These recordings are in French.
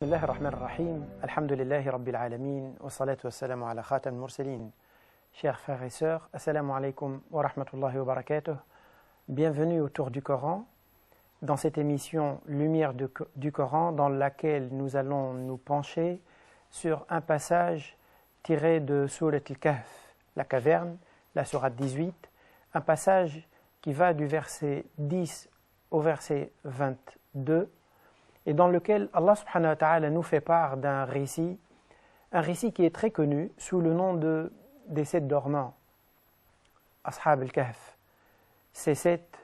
بسم الله الرحمن الرحيم. Alhamdulillahi Rabbil Alamin. Wa salatu wa salamu ala khatam al-mursalin. Chers frères et sœurs, Assalamu alaikum wa rahmatullahi wa barakatuh. Bienvenue autour du Coran, dans cette émission Lumière du Coran, dans laquelle nous allons nous pencher sur un passage tiré de Surat al-Kahf, la caverne, la Sourate 18, un passage qui va du verset 10 au verset 22, et dans lequel Allah subhanahu wa ta'ala nous fait part d'un récit, un récit qui est très connu sous le nom des 7 dormants, Ashab al-Kahf. Ces 7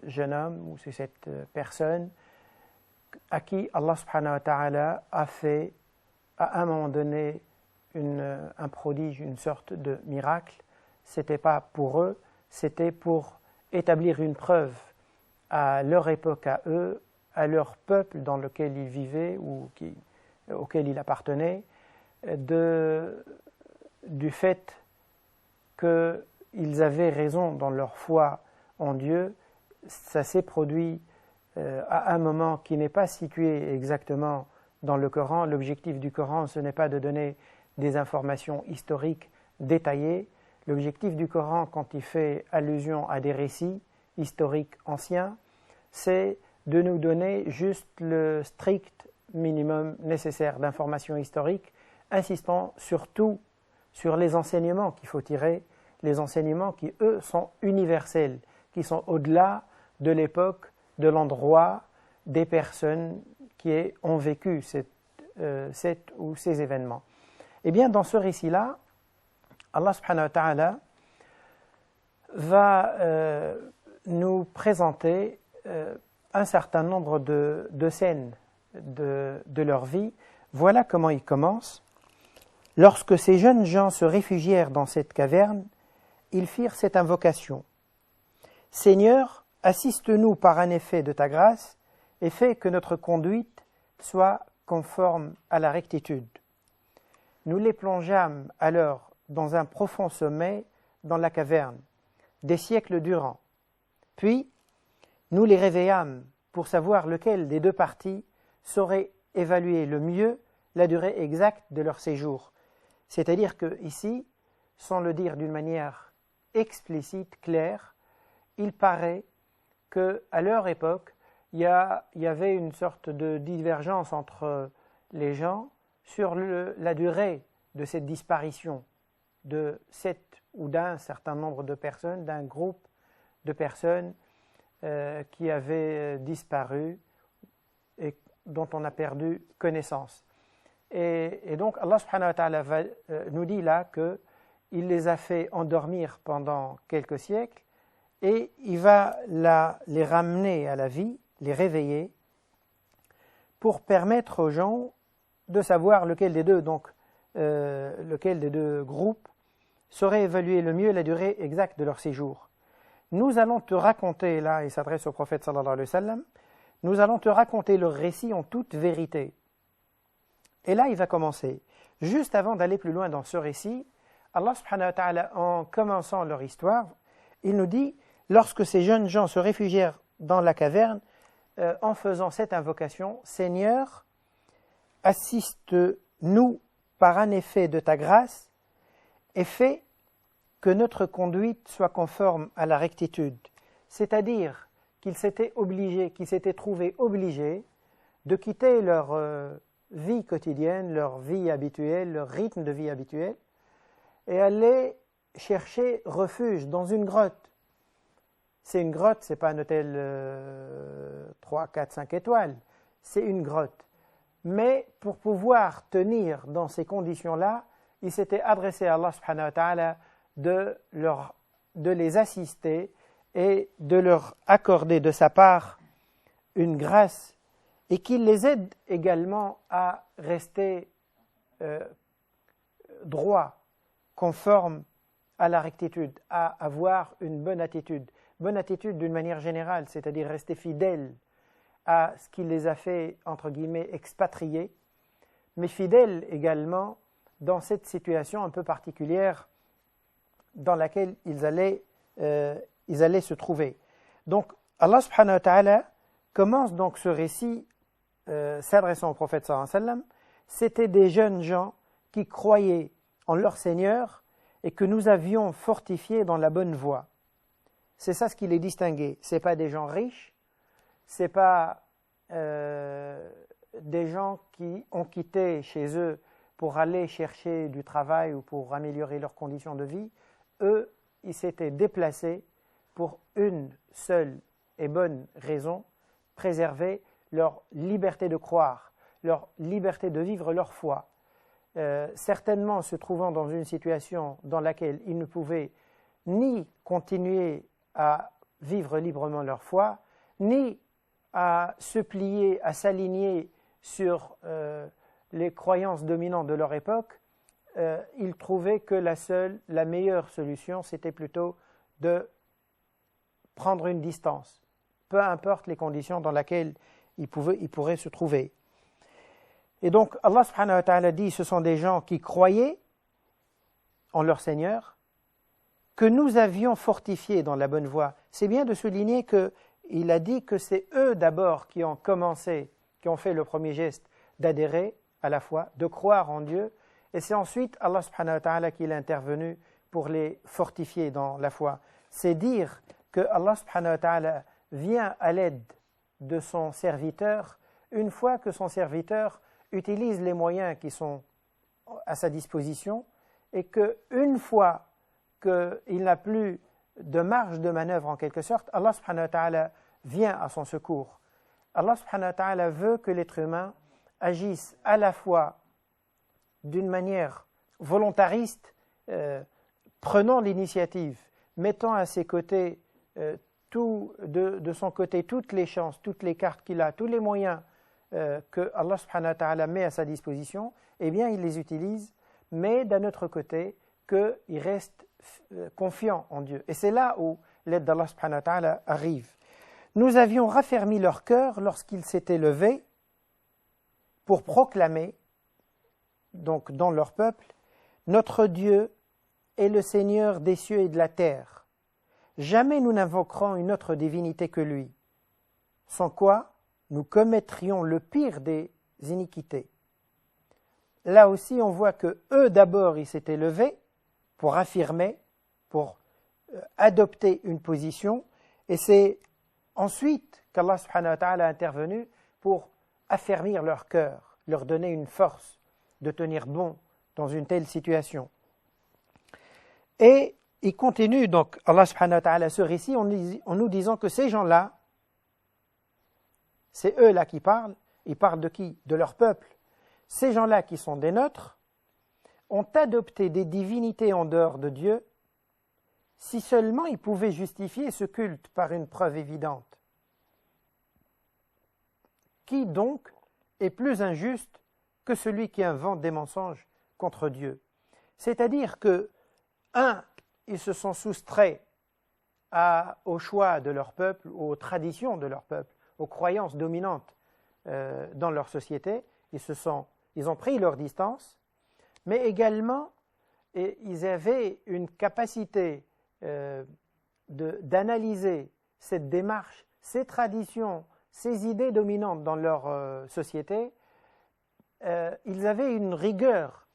jeunes hommes ou ces 7 personnes à qui Allah subhanahu wa ta'ala a fait à un moment donné un prodige, une sorte de miracle. C'était pas pour eux, c'était pour établir une preuve à leur époque, à eux, à leur peuple dans lequel ils vivaient ou auquel ils appartenaient, du fait qu'ils avaient raison dans leur foi en Dieu. Ça s'est produit à un moment qui n'est pas situé exactement dans le Coran. L'objectif du Coran, ce n'est pas de donner des informations historiques détaillées. L'objectif du Coran, quand il fait allusion à des récits historiques anciens, c'est de nous donner juste le strict minimum nécessaire d'informations historiques, insistant surtout sur les enseignements qu'il faut tirer, les enseignements qui, eux, sont universels, qui sont au-delà de l'époque, de l'endroit, des personnes qui ont vécu ces événements. Eh bien, dans ce récit-là, Allah subhanahu wa ta'ala va nous présenter un certain nombre de scènes de leur vie. Voilà comment il commence. Lorsque ces jeunes gens se réfugièrent dans cette caverne, ils firent cette invocation. Seigneur, assiste-nous par un effet de ta grâce et fais que notre conduite soit conforme à la rectitude. Nous les plongeâmes alors dans un profond sommeil dans la caverne, des siècles durant. Puis, nous les réveillâmes pour savoir lequel des deux parties saurait évaluer le mieux la durée exacte de leur séjour. C'est-à-dire que ici, sans le dire d'une manière explicite, claire, il paraît qu'à leur époque, il y avait une sorte de divergence entre les gens sur la durée de cette disparition de 7 ou d'un certain nombre de personnes, d'un groupe de personnes qui avaient disparu et dont on a perdu connaissance. Et donc Allah subhanahu wa ta'ala nous dit là qu'il les a fait endormir pendant quelques siècles et il va les ramener à la vie, les réveiller, pour permettre aux gens de savoir lequel des deux groupes saurait évaluer le mieux la durée exacte de leur séjour. Nous allons te raconter, là, il s'adresse au prophète sallallahu alayhi wa sallam, nous allons te raconter le récit en toute vérité. Et là, il va commencer. Juste avant d'aller plus loin dans ce récit, Allah subhanahu wa ta'ala, en commençant leur histoire, il nous dit, lorsque ces jeunes gens se réfugièrent dans la caverne, en faisant cette invocation, Seigneur, assiste-nous par un effet de ta grâce et fais que notre conduite soit conforme à la rectitude. C'est-à-dire qu'ils s'étaient trouvés obligés de quitter leur vie quotidienne, leur vie habituelle, leur rythme de vie habituel, et aller chercher refuge dans une grotte. C'est une grotte, ce n'est pas un hôtel 3, 4, 5 étoiles, c'est une grotte. Mais pour pouvoir tenir dans ces conditions-là, ils s'étaient adressés à Allah subhanahu wa ta'ala de les assister et de leur accorder de sa part une grâce et qu'il les aide également à rester droits, conformes à la rectitude, à avoir une bonne attitude d'une manière générale, c'est-à-dire rester fidèles à ce qui les a fait, entre guillemets, expatrier, mais fidèles également dans cette situation un peu particulière dans laquelle ils allaient se trouver. Donc Allah subhanahu wa ta'ala commence donc ce récit s'adressant au prophète sallallahu alayhi wa sallam, c'était des jeunes gens qui croyaient en leur Seigneur et que nous avions fortifiés dans la bonne voie. C'est ça ce qui les distinguait. Ce n'est pas des gens riches, ce n'est pas des gens qui ont quitté chez eux pour aller chercher du travail ou pour améliorer leurs conditions de vie. Eux, ils s'étaient déplacés pour une seule et bonne raison, préserver leur liberté de croire, leur liberté de vivre leur foi. Certainement se trouvant dans une situation dans laquelle ils ne pouvaient ni continuer à vivre librement leur foi, ni à se plier, à s'aligner sur les croyances dominantes de leur époque, ils trouvaient que la meilleure solution, c'était plutôt de prendre une distance, peu importe les conditions dans lesquelles ils pourraient se trouver. Et donc, Allah subhanahu wa ta'ala dit, ce sont des gens qui croyaient en leur Seigneur, que nous avions fortifiés dans la bonne voie. C'est bien de souligner qu'il a dit que c'est eux d'abord qui ont commencé, qui ont fait le premier geste d'adhérer à la foi, de croire en Dieu, et c'est ensuite Allah subhanahu wa ta'ala qui est intervenu pour les fortifier dans la foi. C'est dire que Allah subhanahu wa ta'ala vient à l'aide de son serviteur une fois que son serviteur utilise les moyens qui sont à sa disposition et qu'une fois qu'il n'a plus de marge de manœuvre en quelque sorte, Allah subhanahu wa ta'ala vient à son secours. Allah subhanahu wa ta'ala veut que l'être humain agisse à la fois d'une manière volontariste, prenant l'initiative, mettant à ses côtés de son côté toutes les chances, toutes les cartes qu'il a, tous les moyens que Allah subhanahu wa ta'ala met à sa disposition, eh bien il les utilise, mais d'un autre côté, qu'il reste confiant en Dieu. Et c'est là où l'aide d'Allah subhanahu wa ta'ala arrive. Nous avions raffermi leur cœur lorsqu'ils s'étaient levés pour proclamer, donc dans leur peuple, notre Dieu est le Seigneur des cieux et de la terre. Jamais nous n'invoquerons une autre divinité que lui, sans quoi nous commettrions le pire des iniquités. Là aussi, on voit que eux d'abord, ils s'étaient levés pour affirmer, pour adopter une position, et c'est ensuite qu'Allah subhanahu wa ta'ala a intervenu pour affermir leur cœur, leur donner une force de tenir bon dans une telle situation. Et il continue donc, Allah subhanahu wa ta'ala, ce récit en nous disant que ces gens-là, c'est eux-là qui parlent, ils parlent de qui? De leur peuple. Ces gens-là qui sont des nôtres ont adopté des divinités en dehors de Dieu si seulement ils pouvaient justifier ce culte par une preuve évidente. Qui donc est plus injuste que celui qui invente des mensonges contre Dieu? C'est-à-dire que, ils se sont soustraits au choix de leur peuple, aux traditions de leur peuple, aux croyances dominantes dans leur société. Ils ont pris leur distance, mais également, ils avaient une capacité d'analyser cette démarche, ces traditions, ces idées dominantes dans leur société. Ils avaient une rigueur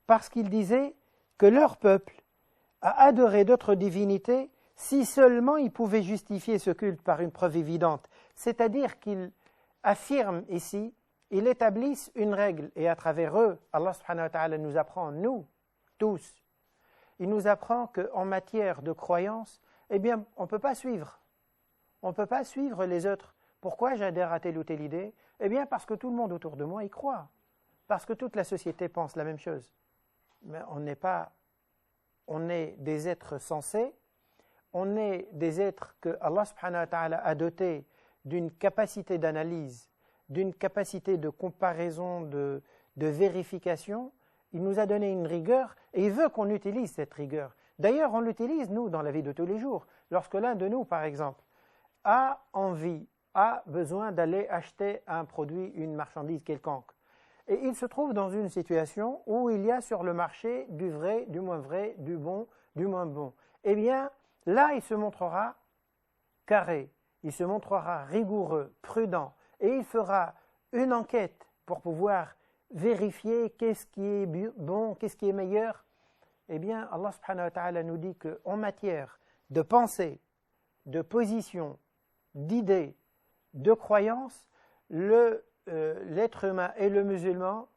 parce qu'ils disaient que leur peuple a adoré d'autres divinités si seulement ils pouvaient justifier ce culte par une preuve évidente. C'est-à-dire qu'ils affirment ici, ils établissent une règle, et à travers eux, Allah subhanahu wa ta'ala nous apprend, nous, tous, il nous apprend qu'en matière de croyance, eh bien, on ne peut pas suivre. On ne peut pas suivre les autres. Pourquoi j'adhère à telle ou telle idée? Eh bien, parce que tout le monde autour de moi y croit. Parce que toute la société pense la même chose. Mais on est des êtres sensés, on est des êtres que Allah subhanahu wa ta'ala a dotés d'une capacité d'analyse, d'une capacité de comparaison, de vérification. Il nous a donné une rigueur et il veut qu'on utilise cette rigueur. D'ailleurs, on l'utilise, nous, dans la vie de tous les jours. Lorsque l'un de nous, par exemple, a envie, a besoin d'aller acheter un produit, une marchandise quelconque, et il se trouve dans une situation où il y a sur le marché du vrai, du moins vrai, du bon, du moins bon. Eh bien, là, il se montrera carré, il se montrera rigoureux, prudent, et il fera une enquête pour pouvoir vérifier qu'est-ce qui est bon, qu'est-ce qui est meilleur, eh bien, Allah subhanahu wa ta'ala nous dit qu'en matière de pensée, de position, d'idées, de croyances, l'être humain et le musulman,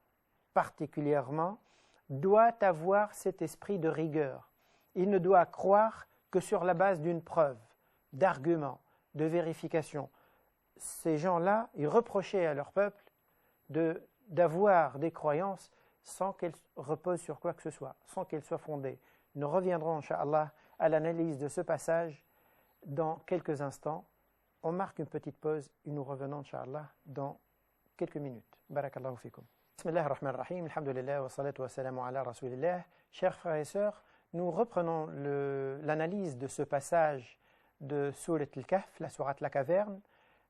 particulièrement, doit avoir cet esprit de rigueur. Il ne doit croire que sur la base d'une preuve, d'arguments, de vérification. Ces gens-là, ils reprochaient à leur peuple d'avoir des croyances sans qu'elles reposent sur quoi que ce soit, sans qu'elles soient fondées. Nous reviendrons, incha'Allah, à l'analyse de ce passage dans quelques instants. On marque une petite pause et nous revenons, incha'Allah, dans quelques minutes. Barakallahu fikum. Bismillah ar-Rahman ar-Rahim, alhamdulillah, wa salatu wa salamu ala rasulillah. Chers frères et sœurs, nous reprenons l'analyse de ce passage de Surat al-Kahf, la sourate La Caverne,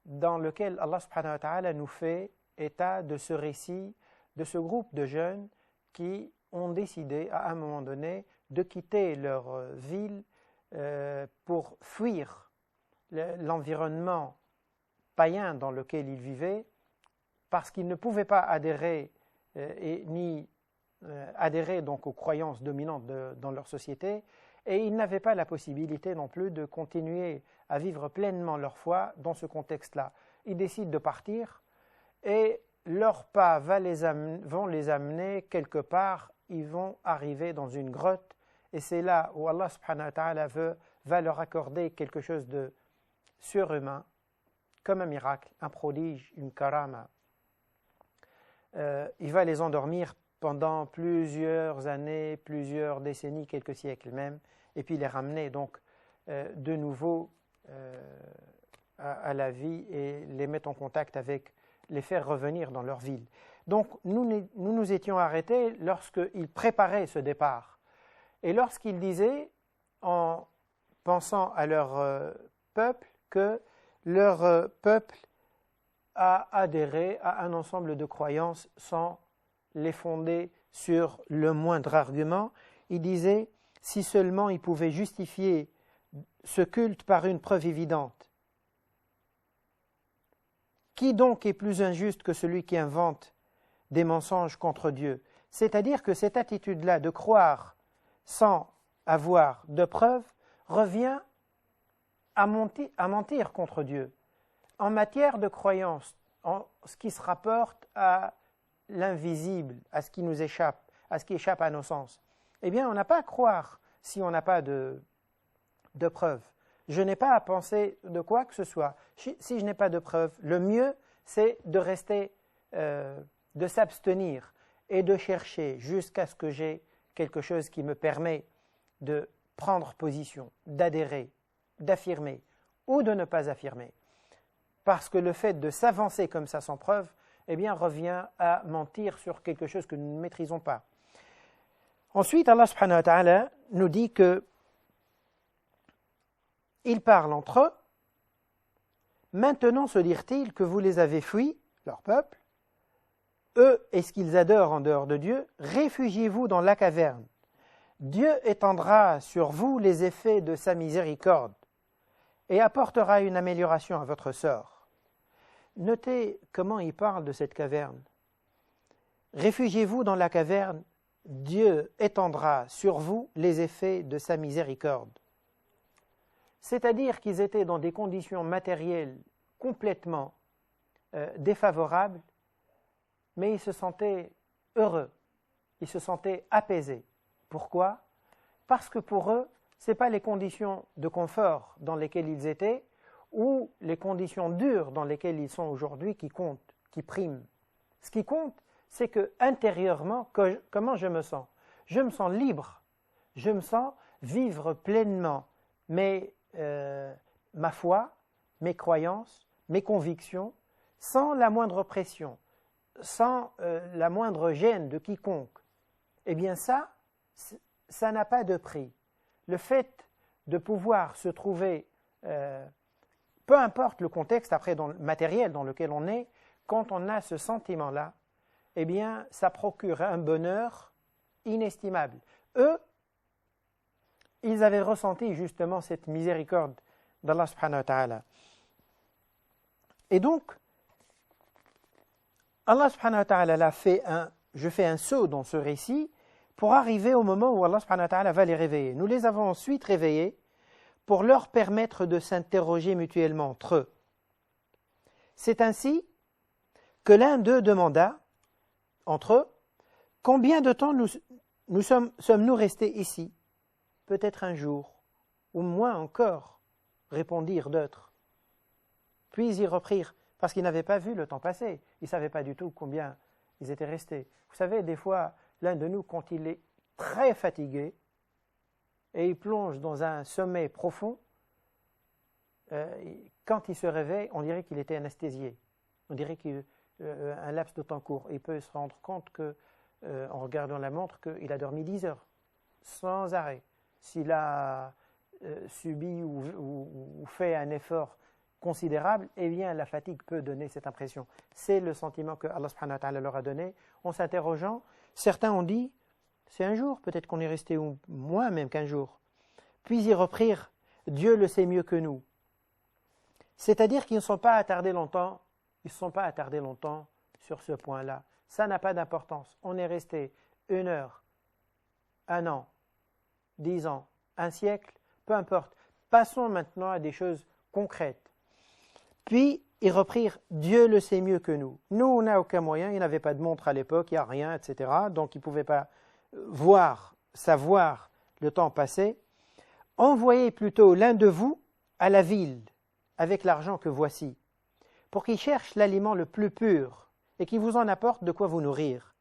dans lequel Allah subhanahu wa ta'ala nous fait état de ce récit, de ce groupe de jeunes qui ont décidé à un moment donné de quitter leur ville pour fuir l'environnement païen dans lequel ils vivaient, parce qu'ils ne pouvaient pas adhérer adhérer donc aux croyances dominantes dans leur société, et ils n'avaient pas la possibilité non plus de continuer à vivre pleinement leur foi dans ce contexte-là. Ils décident de partir et leurs pas vont les amener quelque part, ils vont arriver dans une grotte et c'est là où Allah subhanahu wa ta'ala va leur accorder quelque chose de surhumain, comme un miracle, un prodige, une karama. Il va les endormir pendant plusieurs années, plusieurs décennies, quelques siècles même, et puis les ramener donc de nouveau à la vie et les mettre en contact avec, les faire revenir dans leur ville. Donc nous étions arrêtés lorsqu'ils préparaient ce départ. Et lorsqu'ils disaient, en pensant à leur peuple, que leur peuple a adhéré à un ensemble de croyances sans les fonder sur le moindre argument, ils disaient, si seulement ils pouvaient justifier ce culte par une preuve évidente. Qui donc est plus injuste que celui qui invente des mensonges contre Dieu? C'est-à-dire que cette attitude-là de croire sans avoir de preuves revient à mentir contre Dieu. En matière de croyance, en ce qui se rapporte à l'invisible, à ce qui nous échappe, à ce qui échappe à nos sens, eh bien on n'a pas à croire si on n'a pas de preuves. Je n'ai pas à penser de quoi que ce soit. Si je n'ai pas de preuves, le mieux c'est de rester, de s'abstenir et de chercher jusqu'à ce que j'ai quelque chose qui me permet de prendre position, d'adhérer, d'affirmer ou de ne pas affirmer. Parce que le fait de s'avancer comme ça sans preuve, eh bien, revient à mentir sur quelque chose que nous ne maîtrisons pas. Ensuite, Allah subhanahu wa ta'ala nous dit que ils parlent entre eux. Maintenant se dirent-ils que vous les avez fuis, leur peuple, eux et ce qu'ils adorent en dehors de Dieu, réfugiez-vous dans la caverne. Dieu étendra sur vous les effets de sa miséricorde et apportera une amélioration à votre sort. Notez comment il parle de cette caverne. Réfugiez-vous dans la caverne, Dieu étendra sur vous les effets de sa miséricorde. C'est-à-dire qu'ils étaient dans des conditions matérielles complètement défavorables, mais ils se sentaient heureux, ils se sentaient apaisés. Pourquoi? Parce que pour eux, ce n'est pas les conditions de confort dans lesquelles ils étaient ou les conditions dures dans lesquelles ils sont aujourd'hui qui comptent, qui priment. Ce qui compte, c'est que intérieurement, comment je me sens? Je me sens libre, je me sens vivre pleinement ma foi, mes croyances, mes convictions, sans la moindre pression, sans la moindre gêne de quiconque. Eh bien ça n'a pas de prix. Le fait de pouvoir se trouver, peu importe le contexte après matériel dans lequel on est, quand on a ce sentiment-là, eh bien ça procure un bonheur inestimable. Eux, ils avaient ressenti justement cette miséricorde d'Allah subhanahu wa ta'ala. Et donc, Allah subhanahu wa ta'ala je fais un saut dans ce récit pour arriver au moment où Allah subhanahu wa ta'ala va les réveiller. Nous les avons ensuite réveillés pour leur permettre de s'interroger mutuellement entre eux. C'est ainsi que l'un d'eux demanda, entre eux, combien de temps sommes-nous restés ici? Peut-être un jour, ou moins encore, répondirent d'autres. Puis ils reprirent, parce qu'ils n'avaient pas vu le temps passer, ils ne savaient pas du tout combien ils étaient restés. Vous savez, des fois, l'un de nous, quand il est très fatigué, et il plonge dans un sommeil profond, quand il se réveille, on dirait qu'il était anesthésié. On dirait qu'un laps de temps court. Il peut se rendre compte en regardant la montre, qu'il a dormi 10 heures, sans arrêt. S'il a subi ou fait un effort considérable, eh bien la fatigue peut donner cette impression. C'est le sentiment que Allah subhanahu wa ta'ala leur a donné. En s'interrogeant, certains ont dit, c'est un jour, peut-être qu'on est resté moins même qu'un jour. Puis ils reprirent, Dieu le sait mieux que nous. C'est-à-dire qu'ils ne sont pas attardés longtemps, sur ce point-là. Ça n'a pas d'importance. On est resté 1 heure, 1 an, 10 ans, 1 siècle, peu importe. Passons maintenant à des choses concrètes. Puis, ils reprirent, Dieu le sait mieux que nous. Nous, on n'a aucun moyen, il n'y avait pas de montre à l'époque, il n'y a rien, etc. Donc, ils ne pouvaient pas savoir le temps passé. Envoyez plutôt l'un de vous à la ville, avec l'argent que voici, pour qu'il cherche l'aliment le plus pur et qu'il vous en apporte de quoi vous nourrir.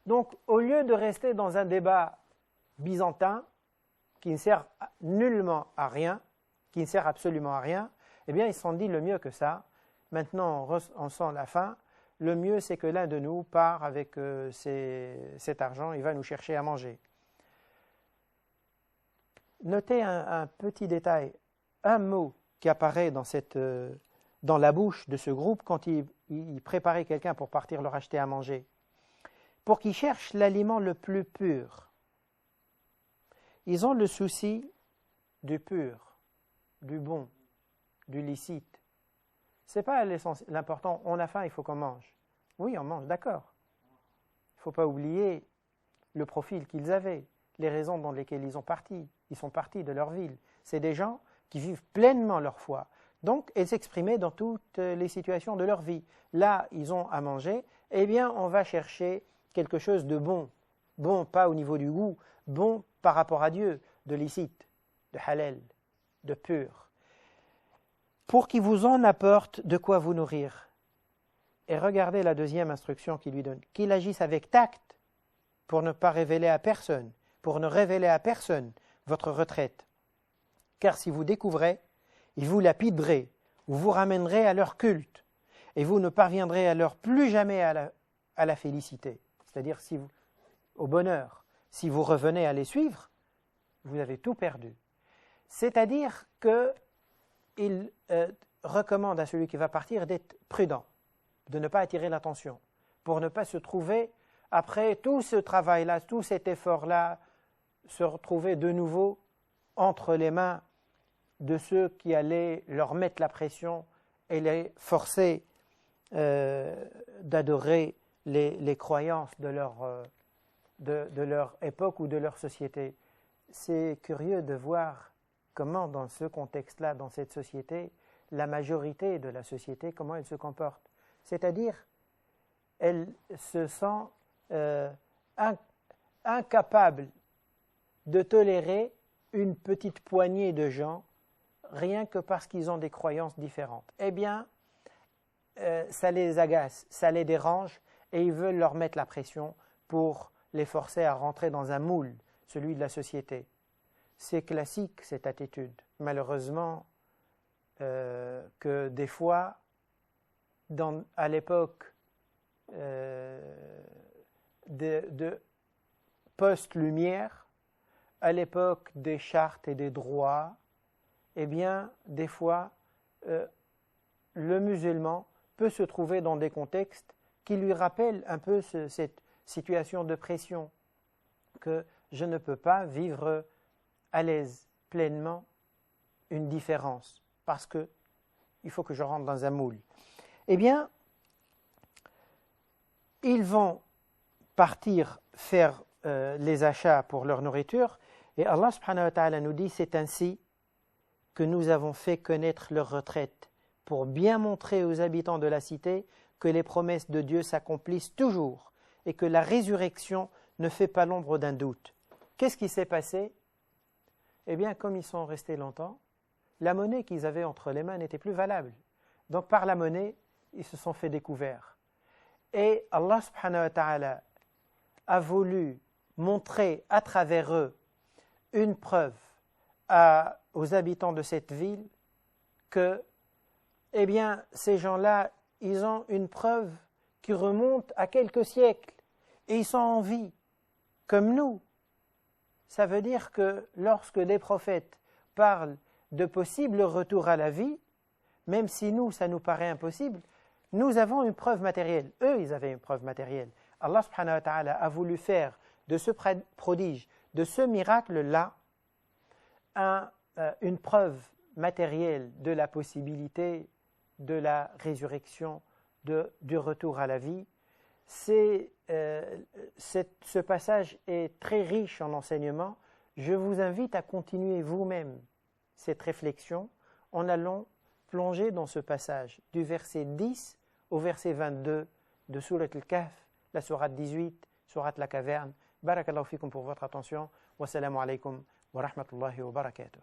Donc, au lieu de rester dans un débat byzantin qui ne sert nullement à rien, qui ne sert absolument à rien, eh bien, ils se sont dit le mieux que ça. Maintenant, on sent la fin. Le mieux, c'est que l'un de nous part avec cet argent, il va nous chercher à manger. Notez un petit détail, un mot qui apparaît dans la bouche de ce groupe quand il préparait quelqu'un pour partir leur acheter à manger. Pour qu'ils cherchent l'aliment le plus pur. Ils ont le souci du pur, du bon, du licite. Ce n'est pas l'important, on a faim, il faut qu'on mange. Oui, on mange, d'accord. Il ne faut pas oublier le profil qu'ils avaient, les raisons dans lesquelles ils sont partis de leur ville. C'est des gens qui vivent pleinement leur foi. Donc, ils s'exprimaient dans toutes les situations de leur vie. Là, ils ont à manger, eh bien, on va chercher quelque chose de bon. Bon, pas au niveau du goût, bon par rapport à Dieu, de licite, de halal, de pur. Pour qu'il vous en apporte de quoi vous nourrir. Et regardez la deuxième instruction qu'il lui donne. Qu'il agisse avec tact pour ne pas révéler à personne, pour ne révéler à personne votre retraite. Car si vous découvrez, ils vous lapideraient, ou vous ramènerez à leur culte, et vous ne parviendrez alors plus jamais à la félicité, c'est-à-dire au bonheur. Si vous revenez à les suivre, vous avez tout perdu. C'est-à-dire qu'il recommande à celui qui va partir d'être prudent, de ne pas attirer l'attention, pour ne pas se trouver, après tout ce travail-là, tout cet effort-là, se retrouver de nouveau entre les mains de ceux qui allaient leur mettre la pression et les forcer d'adorer les croyances de leur époque ou de leur société. C'est curieux de voir comment dans ce contexte-là, dans cette société, la majorité de la société, comment elle se comporte. C'est-à-dire, elle se sent incapable de tolérer une petite poignée de gens rien que parce qu'ils ont des croyances différentes. Eh bien, ça les agace, ça les dérange et ils veulent leur mettre la pression pour les forcer à rentrer dans un moule, celui de la société. C'est classique cette attitude. Malheureusement, que des fois, à l'époque de post-lumière, à l'époque des chartes et des droits, eh bien, des fois, le musulman peut se trouver dans des contextes qui lui rappellent un peu cette situation de pression, que je ne peux pas vivre à l'aise, pleinement, une différence, parce qu'il faut que je rentre dans un moule. Eh bien, ils vont partir faire les achats pour leur nourriture, et Allah subhanahu wa ta'ala nous dit, c'est ainsi que nous avons fait connaître leur retraite, pour bien montrer aux habitants de la cité que les promesses de Dieu s'accomplissent toujours, et que la résurrection ne fait pas l'ombre d'un doute. Qu'est-ce qui s'est passé? Eh bien, comme ils sont restés longtemps, la monnaie qu'ils avaient entre les mains n'était plus valable. Donc par la monnaie, ils se sont fait découvert. Et Allah subhanahu wa ta'ala a voulu montrer à travers eux une preuve aux habitants de cette ville que, eh bien, ces gens-là, ils ont une preuve qui remonte à quelques siècles et ils sont en vie, comme nous. Ça veut dire que lorsque les prophètes parlent de possible retour à la vie, même si nous, ça nous paraît impossible, nous avons une preuve matérielle. Eux, ils avaient une preuve matérielle. Allah subhanahu wa ta'ala a voulu faire de ce prodige, de ce miracle-là, une preuve matérielle de la possibilité de la résurrection, du retour à la vie. Ce passage est très riche en enseignements. Je vous invite à continuer vous-même cette réflexion en allant plonger dans ce passage du verset 10 au verset 22 de Surat al-Kahf, la sourate 18, sourate la caverne. Barakallahu fikum pour votre attention. Wassalamu alaikum wa rahmatullahi wa barakatuh.